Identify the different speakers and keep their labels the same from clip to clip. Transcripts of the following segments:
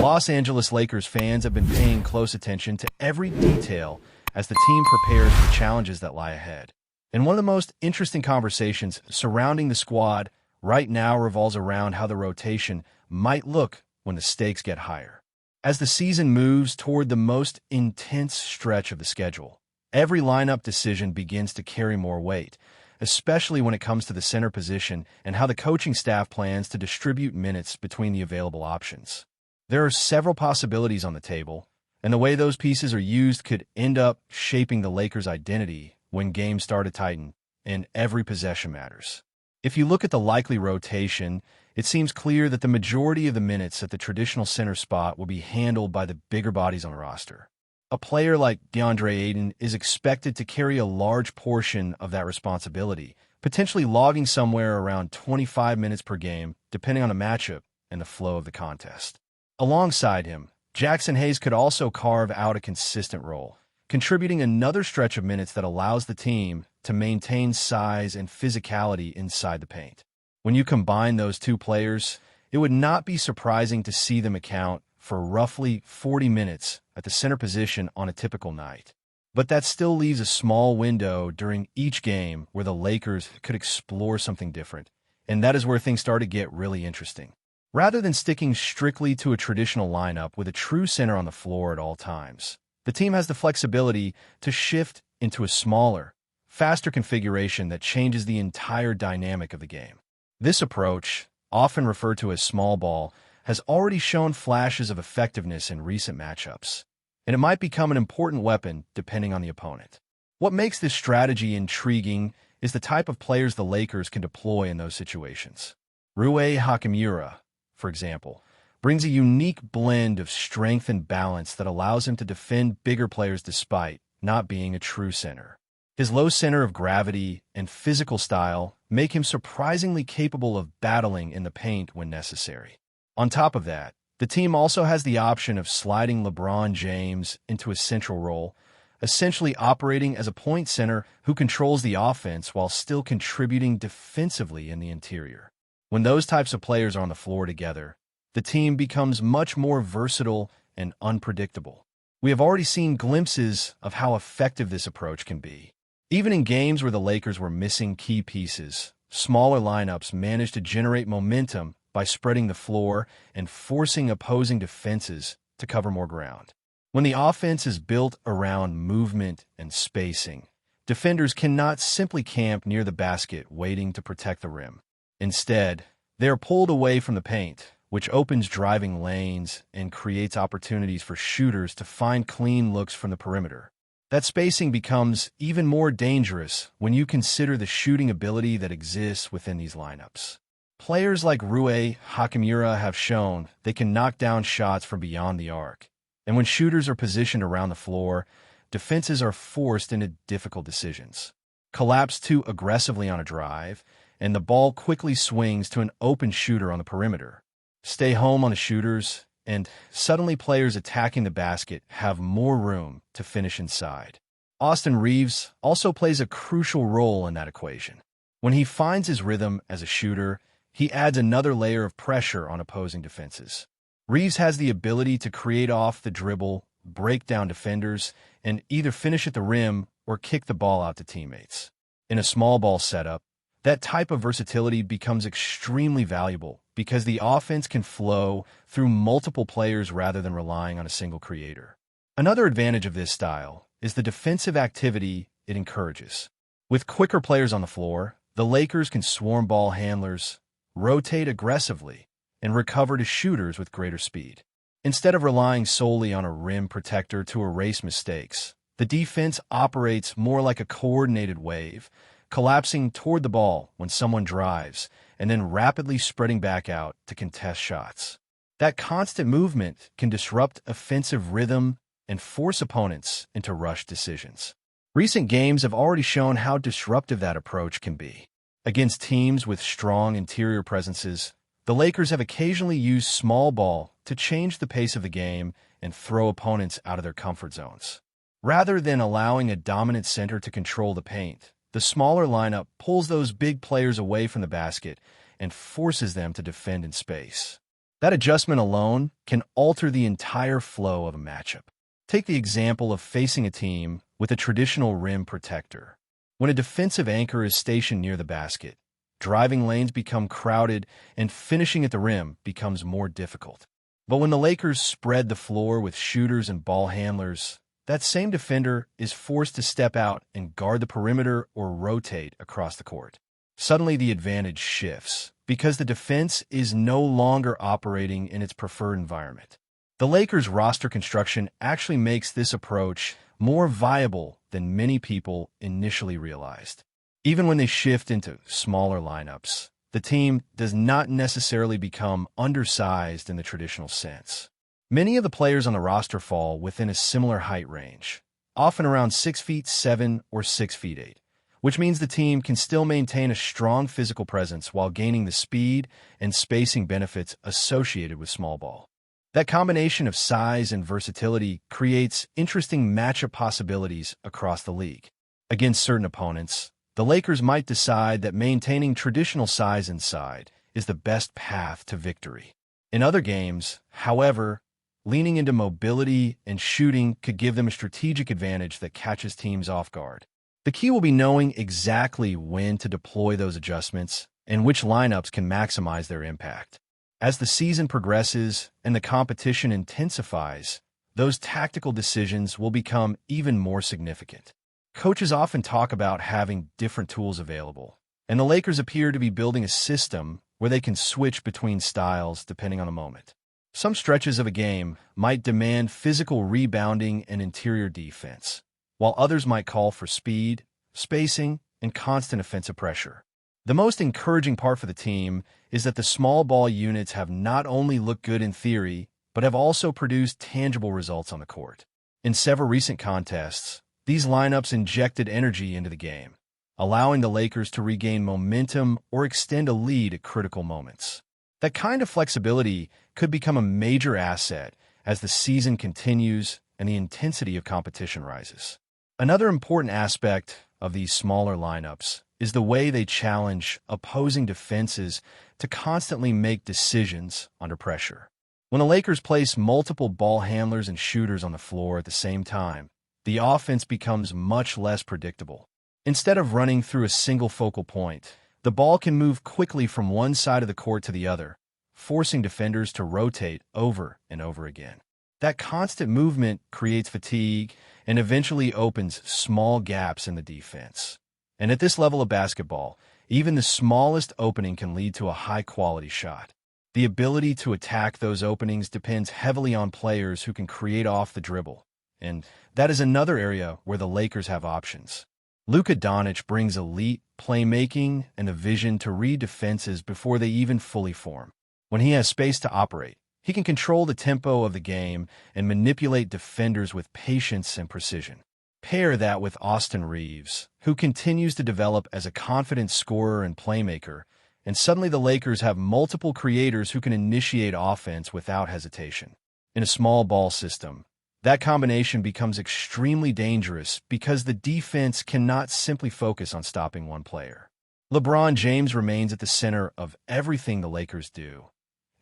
Speaker 1: Los Angeles Lakers fans have been paying close attention to every detail as the team prepares for challenges that lie ahead. And one of the most interesting conversations surrounding the squad right now revolves around how the rotation might look when the stakes get higher. As the season moves toward the most intense stretch of the schedule, every lineup decision begins to carry more weight, especially when it comes to the center position and how the coaching staff plans to distribute minutes between the available options. There are several possibilities on the table, and the way those pieces are used could end up shaping the Lakers' identity when games start to tighten, and every possession matters. If you look at the likely rotation, it seems clear that the majority of the minutes at the traditional center spot will be handled by the bigger bodies on the roster. A player like AYTON is expected to carry a large portion of that responsibility, potentially logging somewhere around 25 minutes per game, depending on the matchup and the flow of the contest. Alongside him, Jackson Hayes could also carve out a consistent role, contributing another stretch of minutes that allows the team to maintain size and physicality inside the paint. When you combine those two players, it would not be surprising to see them account for roughly 40 minutes at the center position on a typical night. But that still leaves a small window during each game where the Lakers could explore something different, and that is where things start to get really interesting. Rather than sticking strictly to a traditional lineup with a true center on the floor at all times, the team has the flexibility to shift into a smaller, faster configuration that changes the entire dynamic of the game. This approach, often referred to as small ball, has already shown flashes of effectiveness in recent matchups, and it might become an important weapon depending on the opponent. What makes this strategy intriguing is the type of players the Lakers can deploy in those situations. Rui Hachimura, for example, brings a unique blend of strength and balance that allows him to defend bigger players despite not being a true center. His low center of gravity and physical style make him surprisingly capable of battling in the paint when necessary. On top of that, the team also has the option of sliding LeBron James into a central role, essentially operating as a point center who controls the offense while still contributing defensively in the interior. When those types of players are on the floor together, the team becomes much more versatile and unpredictable. We have already seen glimpses of how effective this approach can be. Even in games where the Lakers were missing key pieces, smaller lineups managed to generate momentum by spreading the floor and forcing opposing defenses to cover more ground. When the offense is built around movement and spacing, defenders cannot simply camp near the basket waiting to protect the rim. Instead, they are pulled away from the paint, which opens driving lanes and creates opportunities for shooters to find clean looks from the perimeter. That spacing becomes even more dangerous when you consider the shooting ability that exists within these lineups. Players like Rui Hachimura have shown they can knock down shots from beyond the arc, and when shooters are positioned around the floor, defenses are forced into difficult decisions. Collapse too aggressively on a drive, and the ball quickly swings to an open shooter on the perimeter. Stay home on the shooters, and suddenly players attacking the basket have more room to finish inside. Austin Reaves also plays a crucial role in that equation. When he finds his rhythm as a shooter, he adds another layer of pressure on opposing defenses. Reaves has the ability to create off the dribble, break down defenders, and either finish at the rim or kick the ball out to teammates. In a small ball setup, that type of versatility becomes extremely valuable because the offense can flow through multiple players rather than relying on a single creator. Another advantage of this style is the defensive activity it encourages. With quicker players on the floor, the Lakers can swarm ball handlers, rotate aggressively, and recover to shooters with greater speed. Instead of relying solely on a rim protector to erase mistakes, the defense operates more like a coordinated wave, collapsing toward the ball when someone drives, and then rapidly spreading back out to contest shots. That constant movement can disrupt offensive rhythm and force opponents into rush decisions. Recent games have already shown how disruptive that approach can be. Against teams with strong interior presences, the Lakers have occasionally used small ball to change the pace of the game and throw opponents out of their comfort zones. Rather than allowing a dominant center to control the paint, the smaller lineup pulls those big players away from the basket and forces them to defend in space. That adjustment alone can alter the entire flow of a matchup. Take the example of facing a team with a traditional rim protector. When a defensive anchor is stationed near the basket, driving lanes become crowded and finishing at the rim becomes more difficult. But when the Lakers spread the floor with shooters and ball handlers, that same defender is forced to step out and guard the perimeter or rotate across the court. Suddenly the advantage shifts because the defense is no longer operating in its preferred environment. The Lakers' roster construction actually makes this approach more viable than many people initially realized. Even when they shift into smaller lineups, the team does not necessarily become undersized in the traditional sense. Many of the players on the roster fall within a similar height range, often around 6'7" or 6'8", which means the team can still maintain a strong physical presence while gaining the speed and spacing benefits associated with small ball. That combination of size and versatility creates interesting matchup possibilities across the league. Against certain opponents, the Lakers might decide that maintaining traditional size inside is the best path to victory. In other games, however, leaning into mobility and shooting could give them a strategic advantage that catches teams off guard. The key will be knowing exactly when to deploy those adjustments and which lineups can maximize their impact. As the season progresses and the competition intensifies, those tactical decisions will become even more significant. Coaches often talk about having different tools available, and the Lakers appear to be building a system where they can switch between styles depending on the moment. Some stretches of a game might demand physical rebounding and interior defense, while others might call for speed, spacing, and constant offensive pressure. The most encouraging part for the team is that the small ball units have not only looked good in theory, but have also produced tangible results on the court. In several recent contests, these lineups injected energy into the game, allowing the Lakers to regain momentum or extend a lead at critical moments. That kind of flexibility could become a major asset as the season continues and the intensity of competition rises. Another important aspect of these smaller lineups is the way they challenge opposing defenses to constantly make decisions under pressure. When the Lakers place multiple ball handlers and shooters on the floor at the same time, the offense becomes much less predictable. Instead of running through a single focal point, the ball can move quickly from one side of the court to the other, forcing defenders to rotate over and over again. That constant movement creates fatigue and eventually opens small gaps in the defense. And at this level of basketball, even the smallest opening can lead to a high-quality shot. The ability to attack those openings depends heavily on players who can create off the dribble, and that is another area where the Lakers have options. Luka Doncic brings elite playmaking and a vision to read defenses before they even fully form. When he has space to operate, he can control the tempo of the game and manipulate defenders with patience and precision. Pair that with Austin Reeves, who continues to develop as a confident scorer and playmaker, and suddenly the Lakers have multiple creators who can initiate offense without hesitation. In a small ball system, that combination becomes extremely dangerous because the defense cannot simply focus on stopping one player. LeBron James remains at the center of everything the Lakers do,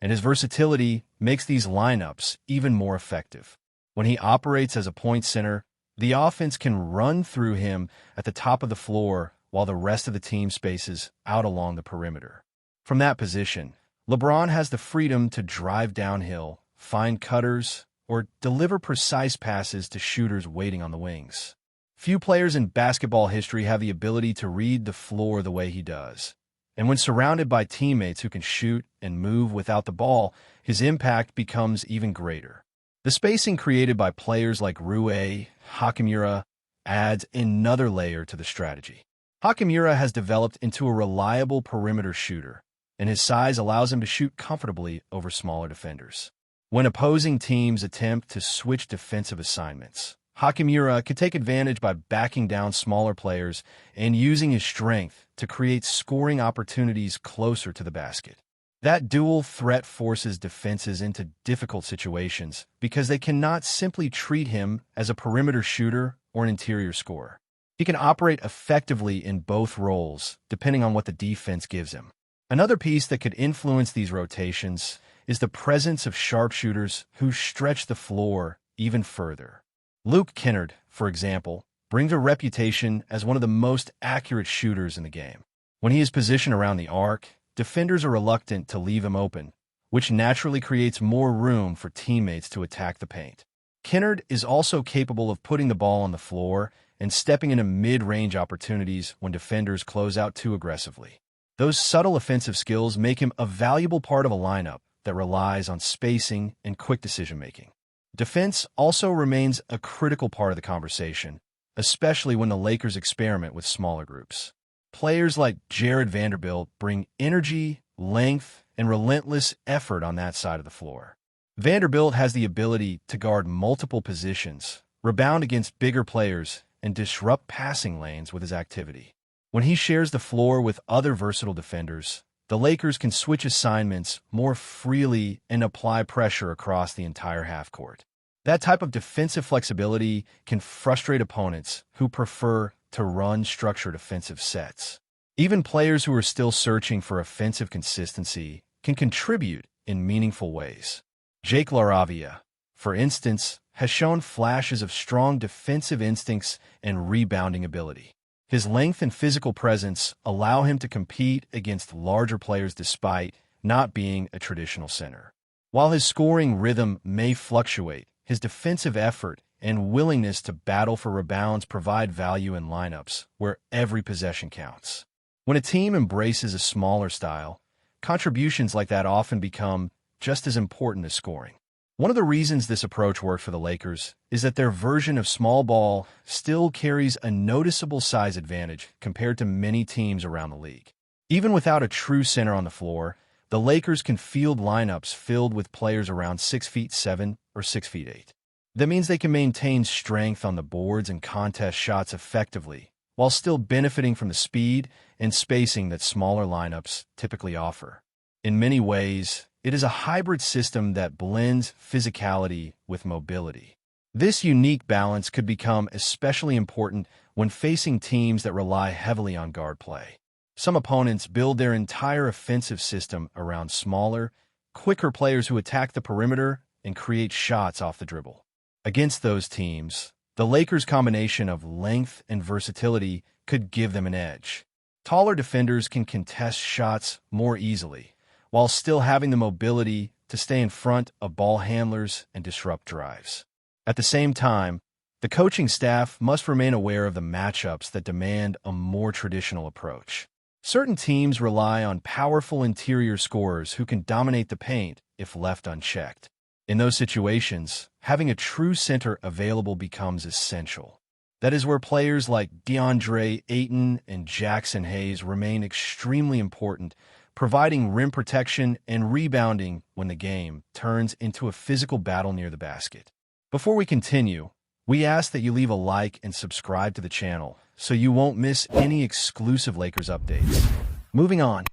Speaker 1: and his versatility makes these lineups even more effective. When he operates as a point center, the offense can run through him at the top of the floor while the rest of the team spaces out along the perimeter. From that position, LeBron has the freedom to drive downhill, find cutters, or deliver precise passes to shooters waiting on the wings. Few players in basketball history have the ability to read the floor the way he does. And when surrounded by teammates who can shoot and move without the ball, his impact becomes even greater. The spacing created by players like Rui Hachimura adds another layer to the strategy. Hachimura has developed into a reliable perimeter shooter, and his size allows him to shoot comfortably over smaller defenders. When opposing teams attempt to switch defensive assignments, Hachimura can take advantage by backing down smaller players and using his strength to create scoring opportunities closer to the basket. That dual threat forces defenses into difficult situations because they cannot simply treat him as a perimeter shooter or an interior scorer. He can operate effectively in both roles, depending on what the defense gives him. Another piece that could influence these rotations is the presence of sharpshooters who stretch the floor even further. Luke Kennard, for example, brings a reputation as one of the most accurate shooters in the game. When he is positioned around the arc, defenders are reluctant to leave him open, which naturally creates more room for teammates to attack the paint. Kennard is also capable of putting the ball on the floor and stepping into mid-range opportunities when defenders close out too aggressively. Those subtle offensive skills make him a valuable part of a lineup that relies on spacing and quick decision-making. Defense also remains a critical part of the conversation, especially when the Lakers experiment with smaller groups. Players like Jared Vanderbilt bring energy, length, and relentless effort on that side of the floor. Vanderbilt has the ability to guard multiple positions, rebound against bigger players, and disrupt passing lanes with his activity. When he shares the floor with other versatile defenders, the Lakers can switch assignments more freely and apply pressure across the entire half-court. That type of defensive flexibility can frustrate opponents who prefer to run structured offensive sets. Even players who are still searching for offensive consistency can contribute in meaningful ways. Jake LaRavia, for instance, has shown flashes of strong defensive instincts and rebounding ability. His length and physical presence allow him to compete against larger players despite not being a traditional center. While his scoring rhythm may fluctuate, his defensive effort and willingness to battle for rebounds provide value in lineups where every possession counts. When a team embraces a smaller style, contributions like that often become just as important as scoring. One of the reasons this approach worked for the Lakers is that their version of small ball still carries a noticeable size advantage compared to many teams around the league. Even without a true center on the floor, the Lakers can field lineups filled with players around 6'7" or 6'8". That means they can maintain strength on the boards and contest shots effectively, while still benefiting from the speed and spacing that smaller lineups typically offer. In many ways, it is a hybrid system that blends physicality with mobility. This unique balance could become especially important when facing teams that rely heavily on guard play. Some opponents build their entire offensive system around smaller, quicker players who attack the perimeter and create shots off the dribble. Against those teams, the Lakers' combination of length and versatility could give them an edge. Taller defenders can contest shots more easily, while still having the mobility to stay in front of ball handlers and disrupt drives. At the same time, the coaching staff must remain aware of the matchups that demand a more traditional approach. Certain teams rely on powerful interior scorers who can dominate the paint if left unchecked. In those situations, having a true center available becomes essential. That is where players like DeAndre Ayton and Jackson Hayes remain extremely important, providing rim protection and rebounding when the game turns into a physical battle near the basket. Before we continue, we ask that you leave a like and subscribe to the channel so you won't miss any exclusive Lakers updates. Moving on,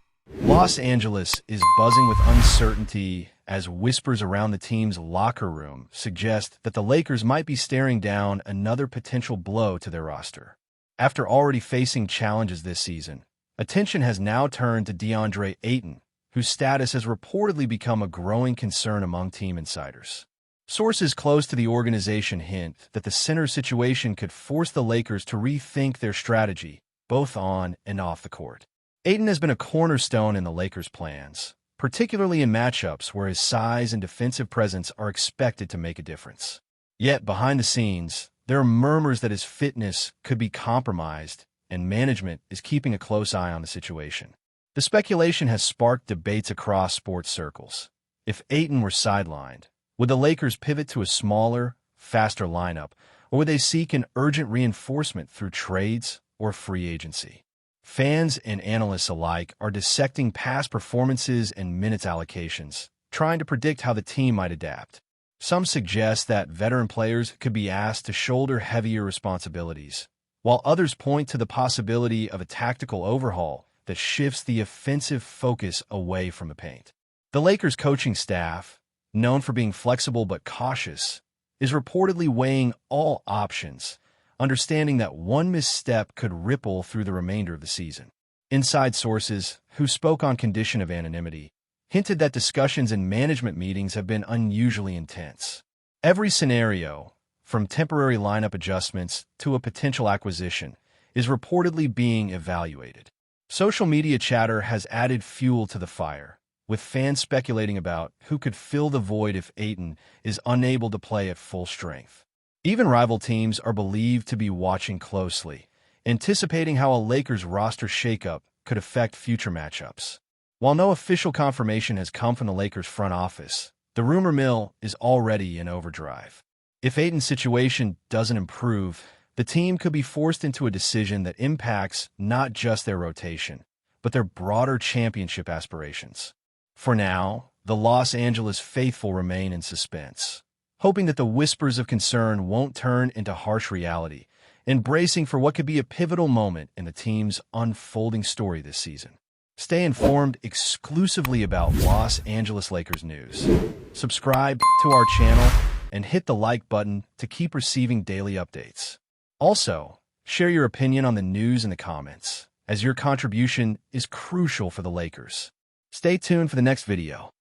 Speaker 1: Los Angeles is buzzing with uncertainty as whispers around the team's locker room suggest that the Lakers might be staring down another potential blow to their roster. After already facing challenges this season, attention has now turned to DeAndre Ayton, whose status has reportedly become a growing concern among team insiders. Sources close to the organization hint that the center situation could force the Lakers to rethink their strategy, both on and off the court. Ayton has been a cornerstone in the Lakers' plans, particularly in matchups where his size and defensive presence are expected to make a difference. Yet, behind the scenes, there are murmurs that his fitness could be compromised, and management is keeping a close eye on the situation. The speculation has sparked debates across sports circles. If Ayton were sidelined, would the Lakers pivot to a smaller, faster lineup, or would they seek an urgent reinforcement through trades or free agency? Fans and analysts alike are dissecting past performances and minutes allocations, trying to predict how the team might adapt. Some suggest that veteran players could be asked to shoulder heavier responsibilities, while others point to the possibility of a tactical overhaul that shifts the offensive focus away from the paint. The Lakers coaching staff, known for being flexible but cautious, is reportedly weighing all options, understanding that one misstep could ripple through the remainder of the season. Inside sources, who spoke on condition of anonymity, hinted that discussions in management meetings have been unusually intense. Every scenario, from temporary lineup adjustments to a potential acquisition, is reportedly being evaluated. Social media chatter has added fuel to the fire, with fans speculating about who could fill the void if AYTON is unable to play at full strength. Even rival teams are believed to be watching closely, anticipating how a Lakers roster shakeup could affect future matchups. While no official confirmation has come from the Lakers front office, the rumor mill is already in overdrive. If AYTON's situation doesn't improve, the team could be forced into a decision that impacts not just their rotation, but their broader championship aspirations. For now, the Los Angeles faithful remain in suspense, hoping that the whispers of concern won't turn into harsh reality, and bracing for what could be a pivotal moment in the team's unfolding story this season. Stay informed exclusively about Los Angeles Lakers news. Subscribe to our channel and hit the like button to keep receiving daily updates. Also, share your opinion on the news in the comments, as your contribution is crucial for the Lakers. Stay tuned for the next video.